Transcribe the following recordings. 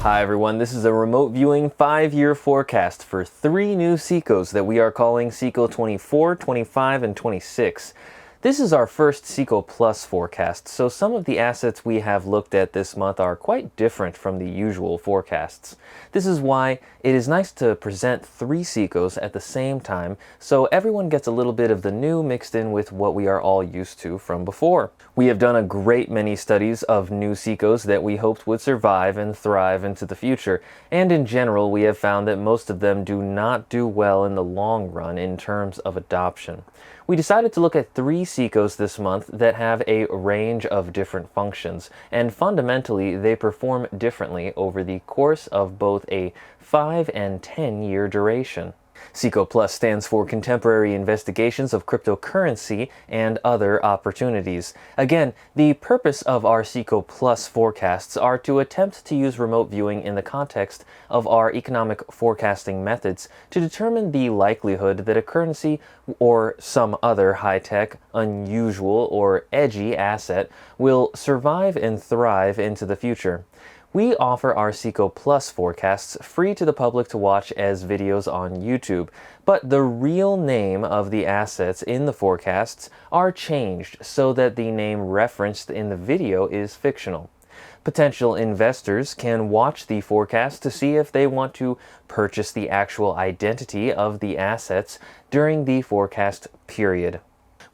Hi everyone, this is a remote viewing 5-year forecast for 3 new CICOs that we are calling CICO 24, 25, and 26. This is our first CICO Plus forecast, so some of the assets we have looked at this month are quite different from the usual forecasts. This is why it is nice to present 3 CICOs at the same time, so everyone gets a little bit of the new mixed in with what we are all used to from before. We have done a great many studies of new CICOs that we hoped would survive and thrive into the future, and in general we have found that most of them do not do well in the long run in terms of adoption. We decided to look at 3 CICOs this month that have a range of different functions, and fundamentally they perform differently over the course of both a 5 and 10-year duration. CICO Plus stands for Contemporary Investigations of Cryptocurrency and Other Opportunities. Again, the purpose of our CICO Plus forecasts are to attempt to use remote viewing in the context of our economic forecasting methods to determine the likelihood that a currency or some other high-tech, unusual, or edgy asset will survive and thrive into the future. We offer our CICO Plus forecasts free to the public to watch as videos on YouTube, but the real name of the assets in the forecasts are changed so that the name referenced in the video is fictional. Potential investors can watch the forecast to see if they want to purchase the actual identity of the assets during the forecast period.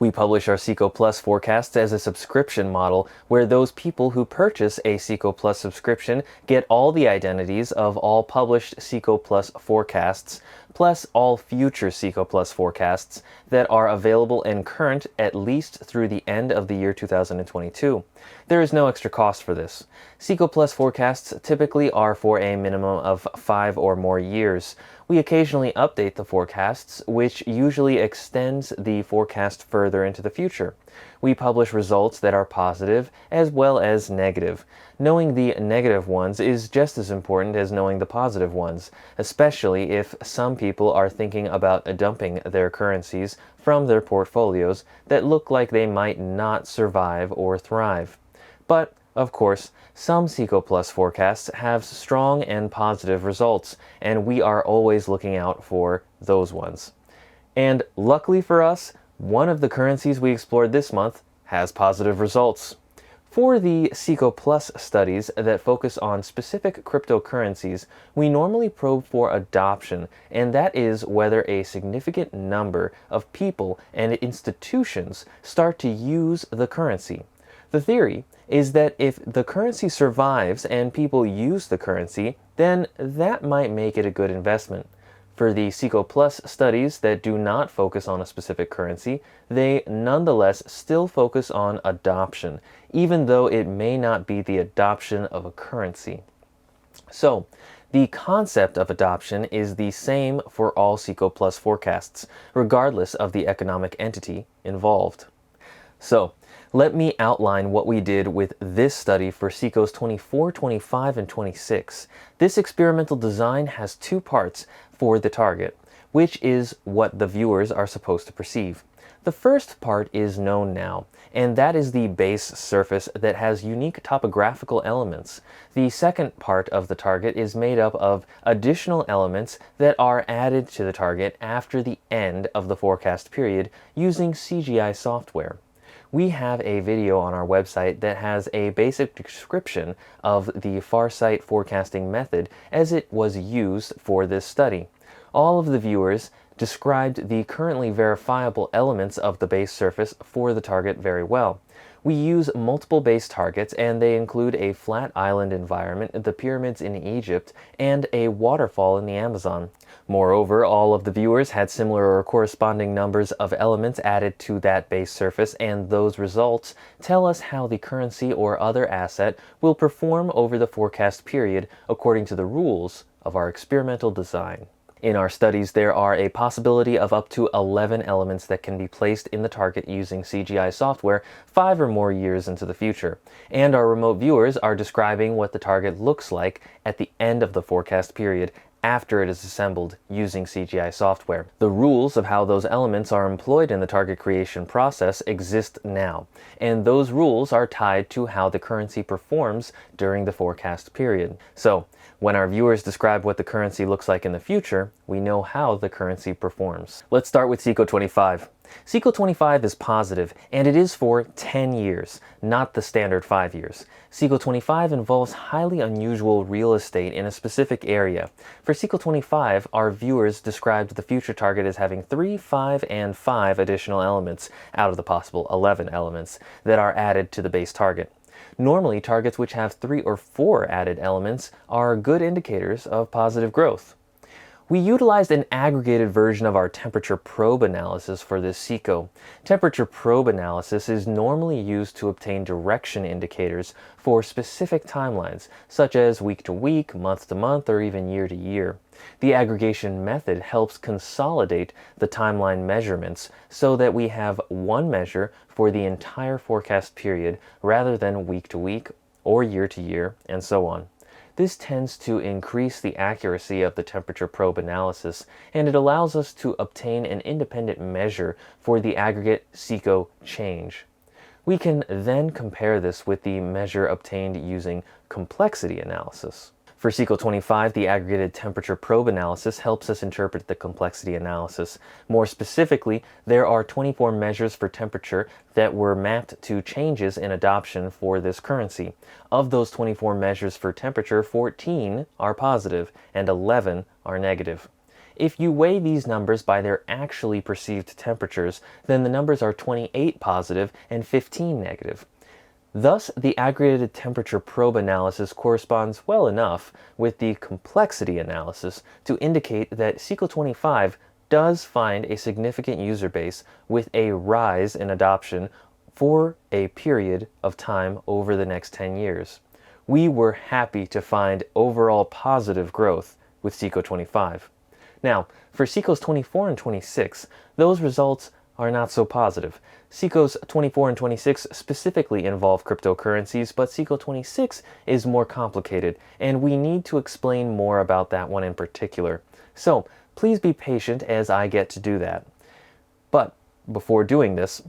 We publish our CICO Plus forecasts as a subscription model where those people who purchase a CICO Plus subscription get all the identities of all published CICO Plus forecasts, plus all future CICO Plus forecasts that are available and current at least through the end of the year 2022. There is no extra cost for this. CICO Plus forecasts typically are for a minimum of 5 or more years. We occasionally update the forecasts, which usually extends the forecast further into the future. We publish results that are positive as well as negative. Knowing the negative ones is just as important as knowing the positive ones, especially if some people are thinking about dumping their currencies from their portfolios that look like they might not survive or thrive. But, of course, some CICO Plus forecasts have strong and positive results, and we are always looking out for those ones. And luckily for us, one of the currencies we explored this month has positive results. For the CICO Plus studies that focus on specific cryptocurrencies, we normally probe for adoption, and that is whether a significant number of people and institutions start to use the currency. The theory is that if the currency survives and people use the currency, then that might make it a good investment. For the CICO Plus studies that do not focus on a specific currency, they nonetheless still focus on adoption, even though it may not be the adoption of a currency. So, the concept of adoption is the same for all CICO Plus forecasts, regardless of the economic entity involved. So, let me outline what we did with this study for CICOs 24, 25, and 26. This experimental design has 2 parts for the target, which is what the viewers are supposed to perceive. The first part is known now, and that is the base surface that has unique topographical elements. The second part of the target is made up of additional elements that are added to the target after the end of the forecast period using CGI software. We have a video on our website that has a basic description of the Farsight forecasting method as it was used for this study. All of the viewers described the currently verifiable elements of the base surface for the target very well. We use multiple base targets, and they include a flat island environment, the pyramids in Egypt, and a waterfall in the Amazon. Moreover, all of the viewers had similar or corresponding numbers of elements added to that base surface, and those results tell us how the currency or other asset will perform over the forecast period according to the rules of our experimental design. In our studies, there are a possibility of up to 11 elements that can be placed in the target using CGI software 5 or more years into the future. And our remote viewers are describing what the target looks like at the end of the forecast period after it is assembled using CGI software. The rules of how those elements are employed in the target creation process exist now, and those rules are tied to how the currency performs during the forecast period. So, when our viewers describe what the currency looks like in the future, we know how the currency performs. Let's start with CICO 25. CICO 25 is positive, and it is for 10 years, not the standard 5 years. CICO 25 involves highly unusual real estate in a specific area. For CICO 25, our viewers described the future target as having 3, 5, and 5 additional elements out of the possible 11 elements that are added to the base target. Normally, targets which have 3 or 4 added elements are good indicators of positive growth. We utilized an aggregated version of our temperature probe analysis for this CICO. Temperature probe analysis is normally used to obtain direction indicators for specific timelines, such as week to week, month to month, or even year to year. The aggregation method helps consolidate the timeline measurements so that we have one measure for the entire forecast period rather than week to week or year to year, and so on. This tends to increase the accuracy of the temperature probe analysis, and it allows us to obtain an independent measure for the aggregate CICO change. We can then compare this with the measure obtained using complexity analysis. For CICO 25, the aggregated temperature probe analysis helps us interpret the complexity analysis. More specifically, there are 24 measures for temperature that were mapped to changes in adoption for this currency. Of those 24 measures for temperature, 14 are positive and 11 are negative. If you weigh these numbers by their actually perceived temperatures, then the numbers are 28 positive and 15 negative. Thus, the aggregated temperature probe analysis corresponds well enough with the complexity analysis to indicate that CICO 25 does find a significant user base with a rise in adoption for a period of time over the next 10 years. We were happy to find overall positive growth with CICO 25. Now, for CICOs 24 and 26, those results are not so positive. CICOs 24 and 26 specifically involve cryptocurrencies, but CICO 26 is more complicated, and we need to explain more about that one in particular. So, please be patient as I get to do that. But, before doing this,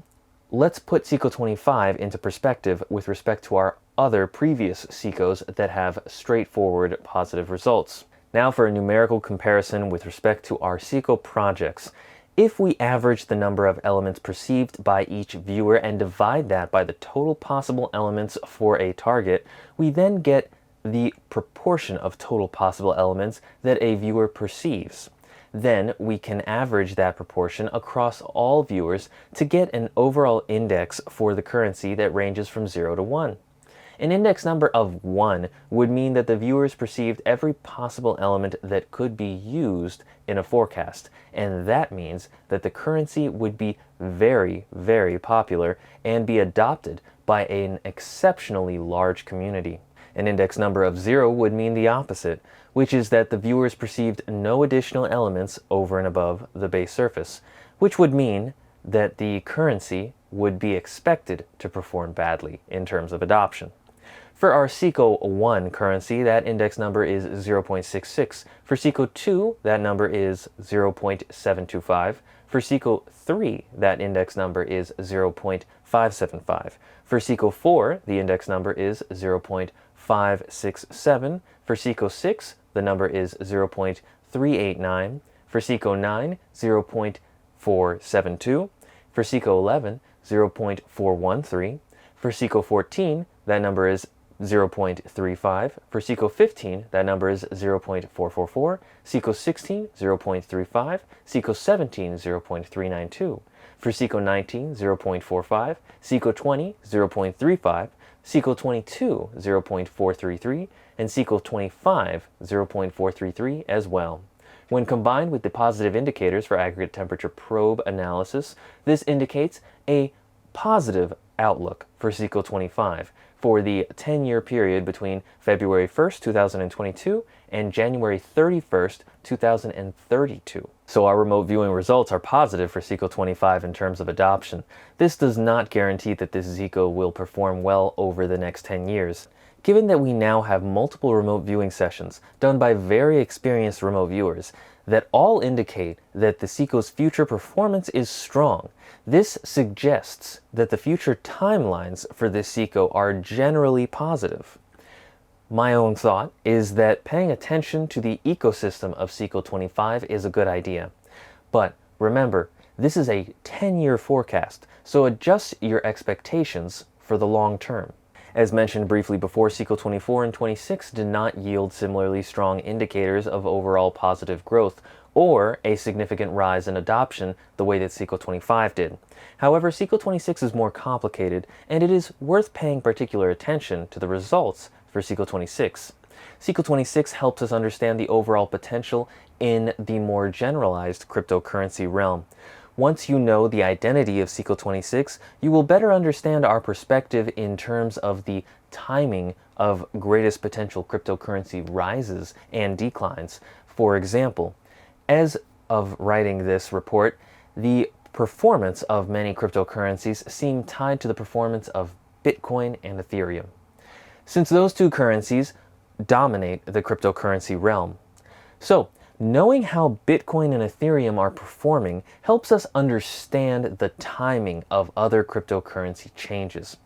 let's put CICO 25 into perspective with respect to our other previous CICOs that have straightforward positive results. Now for a numerical comparison with respect to our CICO projects. If we average the number of elements perceived by each viewer and divide that by the total possible elements for a target, we then get the proportion of total possible elements that a viewer perceives. Then we can average that proportion across all viewers to get an overall index for the currency that ranges from 0 to 1. An index number of 1 would mean that the viewers perceived every possible element that could be used in a forecast, and that means that the currency would be very, very popular and be adopted by an exceptionally large community. An index number of 0 would mean the opposite, which is that the viewers perceived no additional elements over and above the base surface, which would mean that the currency would be expected to perform badly in terms of adoption. For our CICO 1 currency, that index number is 0.66. For CICO 2, that number is 0.725. For CICO 3, that index number is 0.575. For CICO 4, the index number is 0.567. For CICO 6, the number is 0.389. For CICO 9, 0.472. For CICO 11, 0.413. For CICO 14, that number is 0.35. For CICO 15, that number is 0.444. CICO 16, 0.35. CICO 17, 0.392. For CICO 19, 0.45. CICO 20, 0.35. CICO 22, 0.433. And CICO 25, 0.433 as well. When combined with the positive indicators for aggregate temperature probe analysis, this indicates a positive outlook for CICO 25 for the 10-year period between February 1st, 2022 and January 31st, 2032. So our remote viewing results are positive for CICO 25 in terms of adoption. This does not guarantee that this CICO will perform well over the next 10 years. Given that we now have multiple remote viewing sessions done by very experienced remote viewers that all indicate that the CICO's future performance is strong, this suggests that the future timelines for this CICO are generally positive. My own thought is that paying attention to the ecosystem of CICO 25 is a good idea. But remember, this is a 10-year forecast, so adjust your expectations for the long term. As mentioned briefly before, CICO 24 and 26 did not yield similarly strong indicators of overall positive growth or a significant rise in adoption the way that CICO 25 did. However, CICO 26 is more complicated, and it is worth paying particular attention to the results for CICO 26. CICO 26 helps us understand the overall potential in the more generalized cryptocurrency realm. Once you know the identity of CICO 26, you will better understand our perspective in terms of the timing of greatest potential cryptocurrency rises and declines. For example, as of writing this report, the performance of many cryptocurrencies seem tied to the performance of Bitcoin and Ethereum, since those two currencies dominate the cryptocurrency realm. So, knowing how Bitcoin and Ethereum are performing helps us understand the timing of other cryptocurrency changes.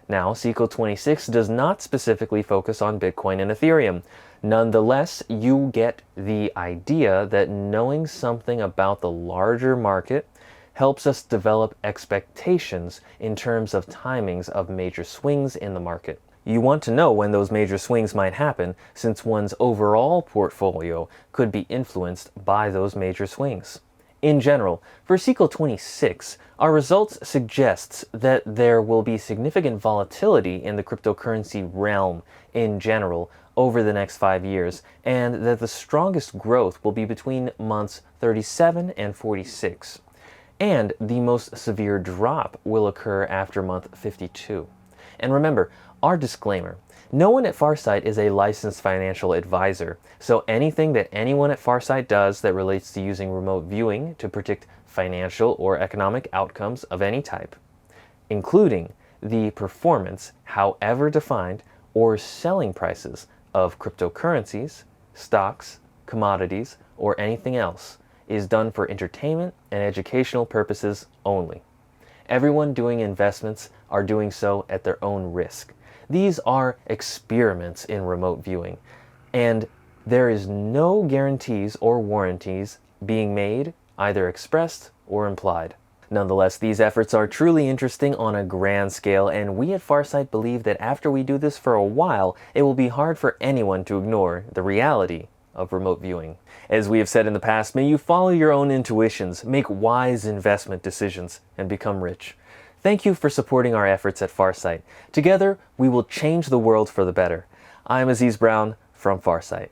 Now, CICO 26 does not specifically focus on Bitcoin and Ethereum. Nonetheless, you get the idea that knowing something about the larger market helps us develop expectations in terms of timings of major swings in the market. You want to know when those major swings might happen, since one's overall portfolio could be influenced by those major swings. In general, for CICO 26, our results suggests that there will be significant volatility in the cryptocurrency realm in general over the next 5 years, and that the strongest growth will be between months 37 and 46. And the most severe drop will occur after month 52. And remember, our disclaimer: no one at Farsight is a licensed financial advisor, so anything that anyone at Farsight does that relates to using remote viewing to predict financial or economic outcomes of any type, including the performance, however defined, or selling prices of cryptocurrencies, stocks, commodities, or anything else, is done for entertainment and educational purposes only. Everyone doing investments are doing so at their own risk. These are experiments in remote viewing, and there is no guarantees or warranties being made, either expressed or implied. Nonetheless, these efforts are truly interesting on a grand scale, and we at Farsight believe that after we do this for a while, it will be hard for anyone to ignore the reality of remote viewing. As we have said in the past, may you follow your own intuitions, make wise investment decisions, and become rich. Thank you for supporting our efforts at Farsight. Together, we will change the world for the better. I'm Aziz Brown from Farsight.